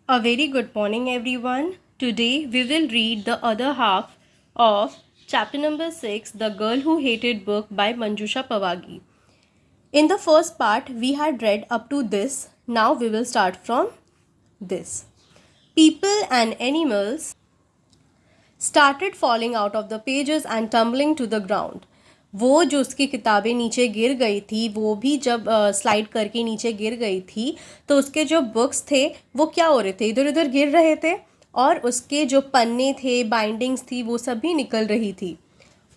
A very good morning, everyone. Today we will read the other half of chapter number 6, The Girl Who Hated Book by Manjusha Pawagi. In the first part, we had read up to this. Now we will start from this. People and animals started falling out of the pages and tumbling to the ground. वो जो उसकी किताबें नीचे गिर गई थी वो भी जब स्लाइड करके नीचे गिर गई थी तो उसके जो बुक्स थे वो क्या हो रहे थे, इधर उधर गिर रहे थे और उसके जो पन्ने थे, बाइंडिंग्स थी, वो सब भी निकल रही थी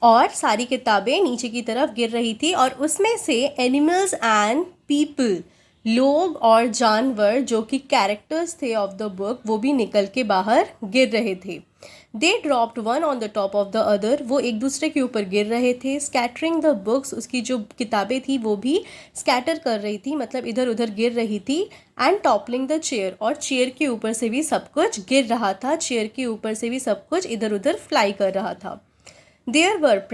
और सारी किताबें नीचे की तरफ गिर रही थी और उसमें से एनिमल्स एंड पीपल, लोग और जानवर जो कि कैरेक्टर्स थे ऑफ द बुक, वो भी निकल के बाहर गिर रहे थे. दे dropped one on the top of the other. वो एक दूसरे के ऊपर गिर रहे थे. स्कैटरिंग द बुक्स, उसकी जो किताबें थी वो भी स्कैटर कर रही थी, मतलब इधर उधर गिर रही थी. एंड टॉपलिंग द चेयर, और चेयर के ऊपर से भी सब कुछ गिर रहा था. चेयर के ऊपर से भी सब कुछ इधर उधर फ्लाई कर रहा था. There were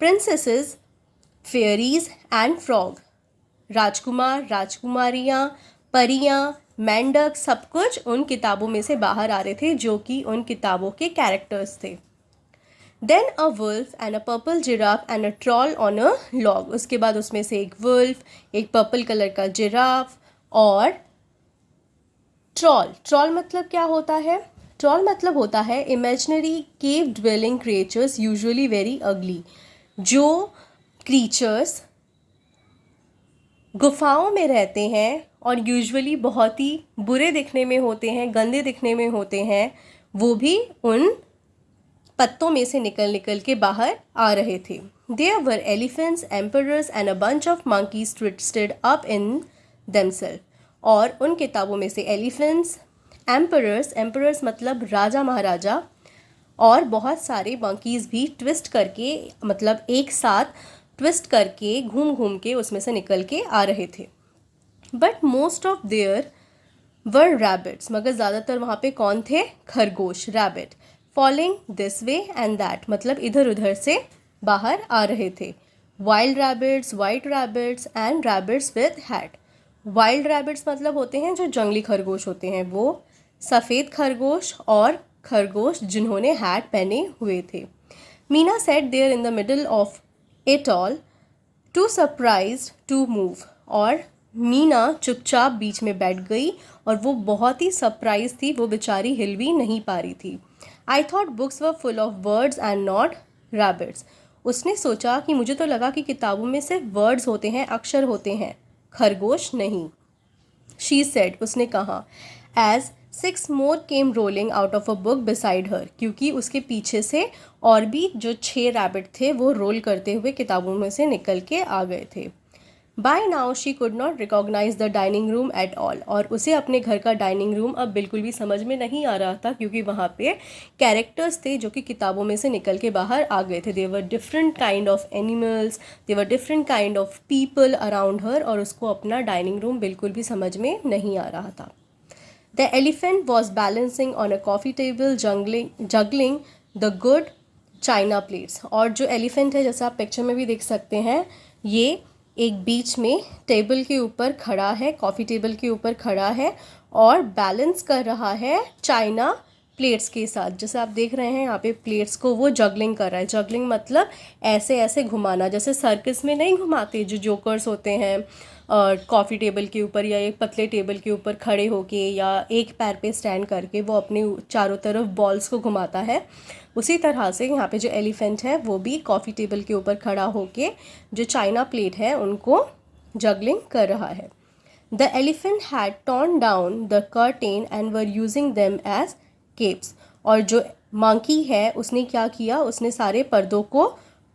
princesses, fairies and frog. राजकुमार, राजकुमारियाँ, परियाँ, मेंढक, सब कुछ उन किताबों में से बाहर आ रहे थे जो कि उन किताबों के कैरेक्टर्स थे. Then a wolf and a purple giraffe and a troll on a log. उसके बाद उसमें से एक वुल्फ, एक पर्पल कलर का जिराफ और ट्रॉल. ट्रॉल मतलब क्या होता है? ट्रॉल मतलब होता है imaginary cave dwelling creatures, usually very ugly. जो क्रीचर्स गुफाओं में रहते हैं और यूजुअली बहुत ही बुरे दिखने में होते हैं, गंदे दिखने में होते हैं, वो भी उन पत्तों में से निकल निकल के बाहर आ रहे थे. There were elephants, emperors and a bunch of monkeys twisted up in themself. और उन किताबों में से एलिफेंट्स, एम्परर्स मतलब राजा महाराजा, और बहुत सारे मंकीज़ भी ट्विस्ट करके, मतलब एक साथ ट्विस्ट करके, घूम घूम के उसमें से निकल के आ रहे थे. But most of there were rabbits, मगर ज़्यादातर वहाँ पे कौन थे? खरगोश, rabbit. Falling this way and that, मतलब इधर उधर से बाहर आ रहे थे. Wild rabbits, white rabbits and rabbits with hat. Wild rabbits मतलब होते हैं जो जंगली खरगोश होते हैं, वो सफ़ेद खरगोश और खरगोश जिन्होंने हैट पहने हुए थे. Meena sat there in the middle of it all, too surprised to move. और मीना चुपचाप बीच में बैठ गई और वो बहुत ही सरप्राइज थी, वो बेचारी हिल भी नहीं पा रही थी. I thought books were full of words and not rabbits. उसने सोचा कि मुझे तो लगा कि किताबों में सिर्फ वर्ड्स होते हैं, अक्षर होते हैं, खरगोश नहीं. शी सेड, उसने कहा. As 6 more came rolling out of a book beside her, क्योंकि उसके पीछे से और भी जो 6 रैबिट थे वो रोल करते हुए किताबों में से निकल के आ गए थे. By now she could not recognise the dining room at all. और उसे अपने घर का डाइनिंग रूम अब बिल्कुल भी समझ में नहीं आ रहा था, क्योंकि वहाँ पे कैरेक्टर्स थे जो कि किताबों में से निकल के बाहर आ गए थे. There different kind of animals, there different kind of people around her, और उसको अपना डाइनिंग रूम बिल्कुल भी समझ में नहीं आ रहा था. The elephant was balancing on a coffee table, juggling the good china plates. और जो एलिफेंट है, जैसे आप पिक्चर में भी देख सकते हैं, ये एक बीच में टेबल के ऊपर खड़ा है, कॉफ़ी टेबल के ऊपर खड़ा है और बैलेंस कर रहा है चाइना प्लेट्स के साथ. जैसे आप देख रहे हैं यहाँ पे प्लेट्स को वो जगलिंग कर रहा है. जगलिंग मतलब ऐसे ऐसे घुमाना, जैसे सर्कस में नहीं घुमाते जो जोकर्स होते हैं कॉफ़ी टेबल के ऊपर या एक पतले टेबल के ऊपर खड़े होके या एक पैर पे स्टैंड करके वो अपने चारों तरफ बॉल्स को घुमाता है. उसी तरह से यहाँ पे जो एलिफेंट है वो भी कॉफ़ी टेबल के ऊपर खड़ा होके जो चाइना प्लेट है उनको जगलिंग कर रहा है. The elephant had torn down the curtain and were using them as capes. और जो मंकी है उसने क्या किया, उसने सारे पर्दों को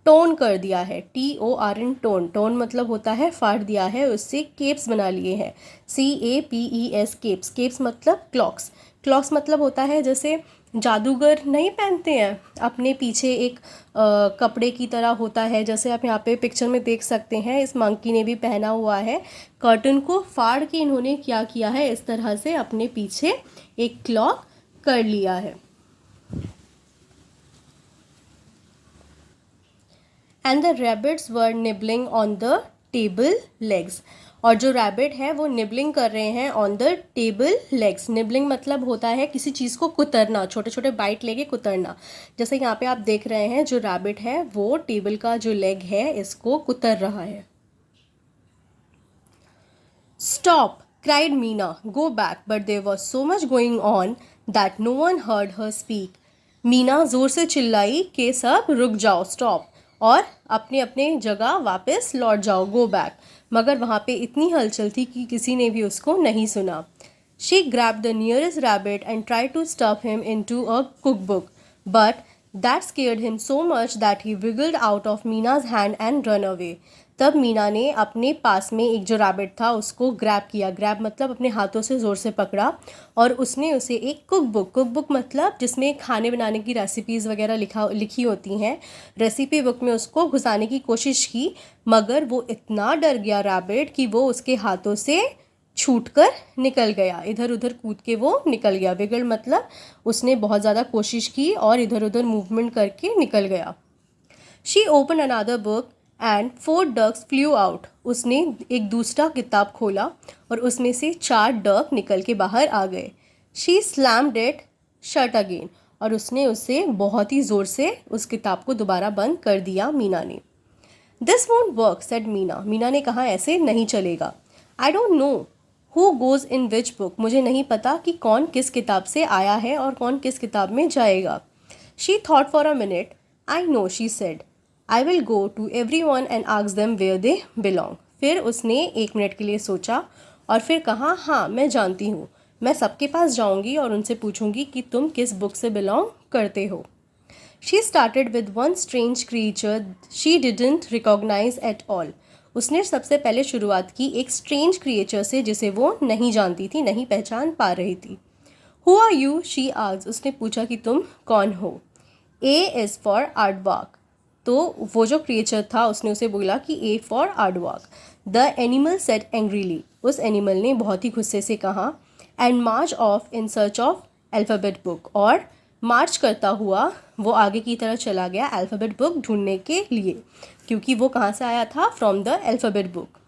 टोन कर दिया है. TORN, tone. टोन मतलब होता है फाड़ दिया है, उससे केप्स बना लिए हैं. CAPES, keeps. केप्स मतलब क्लॉक्स. क्लॉक्स मतलब होता है जैसे जादूगर नहीं पहनते हैं, अपने पीछे एक कपड़े की तरह होता है, जैसे आप यहाँ पे पिक्चर में देख सकते हैं. इस मंकी ने भी पहना हुआ है. कर्टन को फाड़ के इन्होंने क्या किया है, इस तरह से अपने पीछे एक क्लॉक कर लिया है. And the rabbits were nibbling on the table legs. और जो रैबिट है वो निबलिंग कर रहे हैं on the table legs. Nibbling मतलब होता है किसी चीज़ को कुतरना, छोटे छोटे बाइट लेके कुतरना। जैसे यहाँ पे आप देख रहे हैं जो रैबिट है वो टेबल का जो लेग है इसको कुतर रहा है। Stop cried Meena, go back, but there was so much going on that no one heard her speak. Meena ज़ोर से चिल्लाई कि सब रुक जाओ, स्टॉप, और अपने अपने जगह वापस लौट जाओ, गो बैक। मगर वहाँ पे इतनी हलचल थी कि किसी ने भी उसको नहीं सुना। She grabbed the nearest rabbit and tried to stuff him into a cookbook, but that scared him so much that he wiggled out of Mina's hand and ran away. तब मीना ने अपने पास में एक जो रैबिट था उसको ग्रैब किया। Grab मतलब अपने हाथों से ज़ोर से पकड़ा और उसने उसे एक कुकबुक मतलब जिसमें खाने बनाने की रेसिपीज़ वगैरह लिखी होती हैं, रेसिपी बुक में उसको घुसाने की कोशिश की। मगर वो इतना डर गया रैबिट कि वो उसके हाथों से छूटकर निकल गया, इधर उधर कूद के वो निकल गया। विगड़ मतलब उसने बहुत ज़्यादा कोशिश की और इधर उधर मूवमेंट करके निकल गया। She open another book and 4 ducks flew out. उसने एक दूसरा किताब खोला और उसमें से 4 डक निकल के बाहर आ गए। She slammed it shut again, और उसने उसे बहुत ही ज़ोर से उस किताब को दोबारा बंद कर दिया मीना ने। This won't work said Meena. Meena ने कहा ऐसे नहीं चलेगा। I don't know who goes in which book. मुझे नहीं पता कि कौन किस किताब से आया है और कौन किस किताब में जाएगा। She thought for a minute. I know she said I will go to every one and ask them where they belong. फिर उसने 1 मिनट के लिए सोचा और फिर कहा, हाँ मैं जानती हूँ, मैं सबके पास जाऊँगी और उनसे पूछूंगी कि तुम किस बुक से बिलोंग करते हो। She started with one strange creature she didn't recognise at all. उसने सबसे पहले शुरुआत की एक स्ट्रेंज क्रिएचर से जिसे वो नहीं जानती थी, नहीं पहचान पा रही थी। Who are you she asked. उसने पूछा कि तुम कौन हो। A is for aardvark. तो वो जो क्रिएचर था उसने उसे बोला कि A for aardvark. The animal said angrily. उस एनिमल ने बहुत ही गुस्से से कहा। And march off in search of alphabet book. और मार्च करता हुआ वो आगे की तरफ चला गया अल्फ़ाबेट बुक ढूंढने के लिए, क्योंकि वो कहाँ से आया था, from the alphabet book.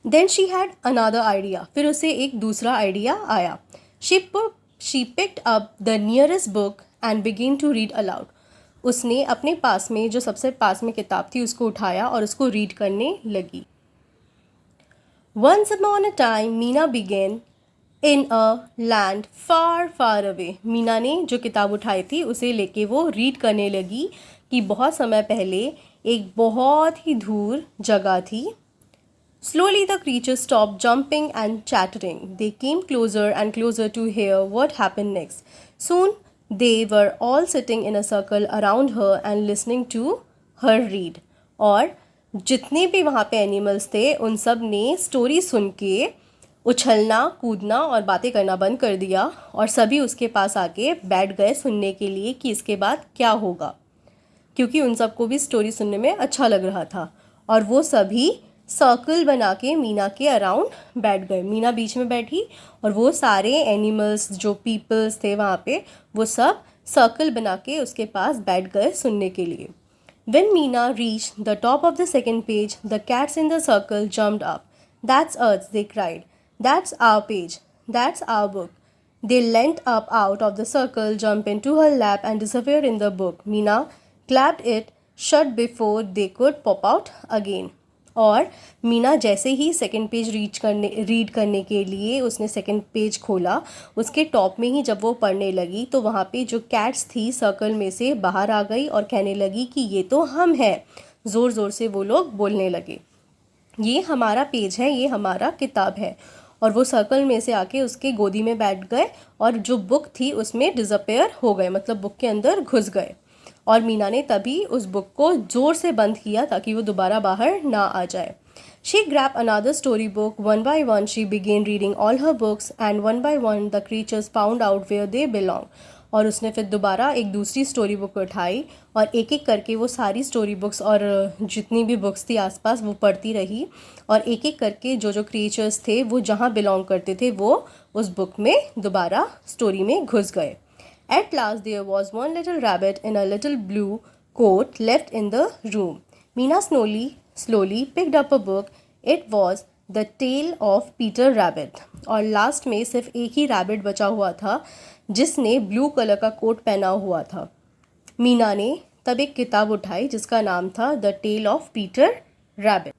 Then she had another idea. फिर उसे एक दूसरा आइडिया आया। She picked up the nearest book and begin to read aloud. उसने अपने पास में जो सबसे पास में किताब थी उसको उठाया और उसको रीड करने लगी। Once upon a time, Meena began in a land far far away. Meena ने जो किताब उठाई थी उसे लेके वो रीड करने लगी कि बहुत समय पहले एक बहुत ही दूर जगह थी। Slowly the creatures stopped jumping and chattering. They came closer and closer to hear what happened next. Soon they were all sitting in a circle around her and listening to her read. और जितने भी वहाँ पे animals थे उन सब ने story सुन के उछलना, कूदना और बातें करना बंद कर दिया और सभी उसके पास आके बैठ गए सुनने के लिए कि इसके बाद क्या होगा, क्योंकि उन सबको भी स्टोरी सुनने में अच्छा लग रहा था। और वो सभी सर्कल बना के मीना के अराउंड बैठ गए। मीना बीच में बैठी और वो सारे एनिमल्स जो पीपल्स थे वहाँ पे वो सब सर्कल बना के उसके पास बैठ गए सुनने के लिए। When Meena reached the top of the second page, the cats in the circle jumped up. That's us, they cried. That's our page. That's our book. They leant up out of the circle, jumped into her lap and disappeared in the book. Meena clapped it shut before they could pop out again. और मीना जैसे ही second page read करने के लिए उसने second page खोला, उसके top में ही जब वो पढ़ने लगी तो वहाँ पे जो कैट्स थी सर्कल में से बाहर आ गई और कहने लगी कि ये तो हम हैं। ज़ोर ज़ोर से वो लोग बोलने लगे, ये हमारा पेज है, ये हमारा किताब है। और वो सर्कल में से आके उसके गोदी में बैठ गए और जो बुक थी उसमें डिसअपेयर हो गए, मतलब बुक के अंदर घुस गए। और मीना ने तभी उस बुक को ज़ोर से बंद किया ताकि वो दोबारा बाहर ना आ जाए। She grab another story book one by one she began reading all her books and one by one the creatures found out where they belong. और उसने फिर दोबारा एक दूसरी स्टोरी बुक उठाई और एक एक करके वो सारी स्टोरी बुक्स और जितनी भी बुक्स थी आसपास वो पढ़ती रही और एक एक करके जो जो क्रीचर्स थे वो जहाँ बिलोंग करते थे वो उस बुक में दोबारा स्टोरी में घुस गए। At last there was one little rabbit in a little blue coat left in the room. Meena slowly picked up a book. It was the tale of Peter Rabbit. और last में सिर्फ एक ही rabbit बचा हुआ था जिसने blue colour का coat पहना हुआ था। मीना ने तब एक किताब उठाई जिसका नाम था the tale of Peter Rabbit.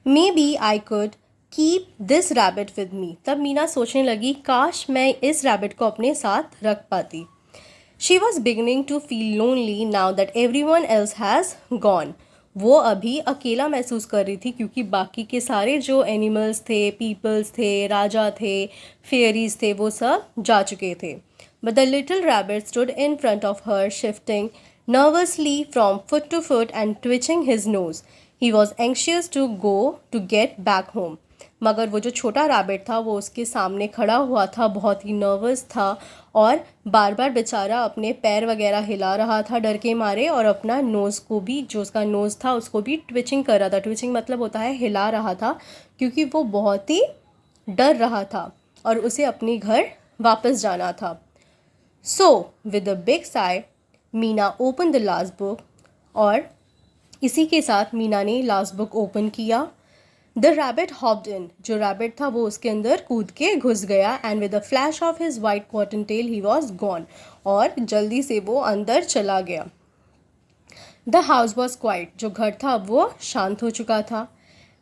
Maybe I could keep this rabbit with me. तब मीना सोचने लगी काश मैं इस रैबिट को अपने साथ रख पाती। She was beginning to feel lonely now that every one else has gone. वो अभी अकेला महसूस कर रही थी क्योंकि बाकी के सारे जो एनिमल्स थे, पीपल्स थे, राजा थे, फेयरीज थे, वो सब जा चुके थे। But the little rabbit stood in front of her shifting nervously from foot to foot and twitching his nose. He was anxious to go to get back home. मगर वो जो छोटा रैबिट था वो उसके सामने खड़ा हुआ था, बहुत ही नर्वस था और बार बार बेचारा अपने पैर वगैरह हिला रहा था डर के मारे, और अपना नोज़ को भी, जो उसका नोज़ था उसको भी ट्विचिंग कर रहा था। ट्विचिंग मतलब होता है हिला रहा था, क्योंकि वो बहुत ही डर रहा था और उसे अपने घर वापस जाना था। So with a big Sai Meena open the last book. और इसी के साथ मीना ने लास्ट बुक ओपन किया। द रैबिट हॉप्ड इन। जो रैबिट था वो उसके अंदर कूद के घुस गया। And with a flash of his white cotton tail he was gone. और जल्दी से वो अंदर चला गया। The house was quiet. जो घर था वो शांत हो चुका था।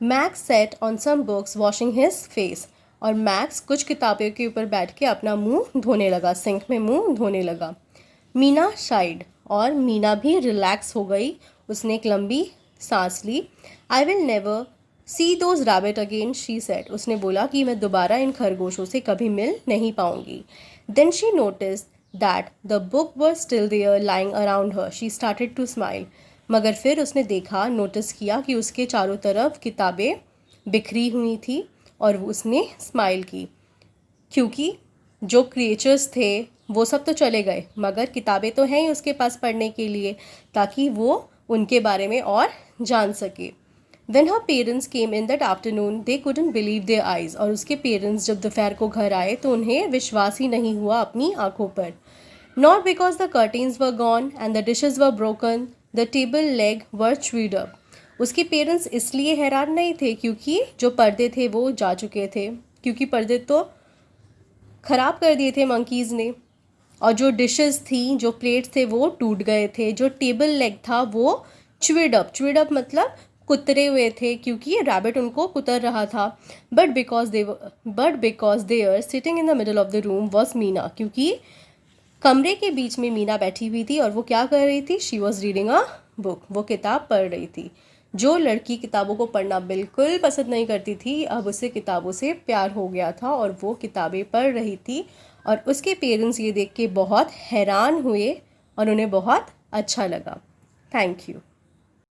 Max sat on some books washing his face. और मैक्स कुछ किताबों के ऊपर बैठ के अपना मुंह धोने लगा, सिंक में मुंह धोने लगा। मीना शाइड। और मीना भी रिलैक्स हो गई, उसने एक लंबी सांस ली। I will never see those rabbit again, she said. उसने बोला कि मैं दोबारा इन खरगोशों से कभी मिल नहीं पाऊंगी। Then she notice that the book were still there lying around her. She started to smile. मगर फिर उसने देखा, नोटिस किया कि उसके चारों तरफ किताबें बिखरी हुई थी और उसने स्माइल की, क्योंकि जो क्रिएचर्स थे वो सब तो चले गए, मगर किताबें तो हैं ही उसके पास पढ़ने के लिए, ताकि वो उनके बारे में और जान सके। When her parents came in that afternoon, they couldn't believe their eyes. और उसके पेरेंट्स जब दोपहर को घर आए तो उन्हें विश्वास ही नहीं हुआ अपनी आंखों पर। Not because the curtains were gone and the dishes were broken, the table leg were chewed up. उसके पेरेंट्स इसलिए हैरान नहीं थे क्योंकि जो पर्दे थे वो जा चुके थे, क्योंकि पर्दे तो ख़राब कर दिए थे मंकीज़ ने, और जो डिशेस थी, जो प्लेट्स थे वो टूट गए थे। जो टेबल लेग था वो च्विड अप मतलब कुतरे हुए थे, क्योंकि रैबिट उनको कुतर रहा था। But because they are sitting in the middle of the room was Meena. क्योंकि कमरे के बीच में मीना बैठी हुई थी और वो क्या कर रही थी? She was reading a book. वो किताब पढ़ रही थी। जो लड़की किताबों को पढ़ना बिल्कुल पसंद नहीं करती थी, अब उसे किताबों से प्यार हो गया था और वो किताबें पढ़ रही थी। और उसके पेरेंट्स ये देख के बहुत हैरान हुए और उन्हें बहुत अच्छा लगा। Thank you.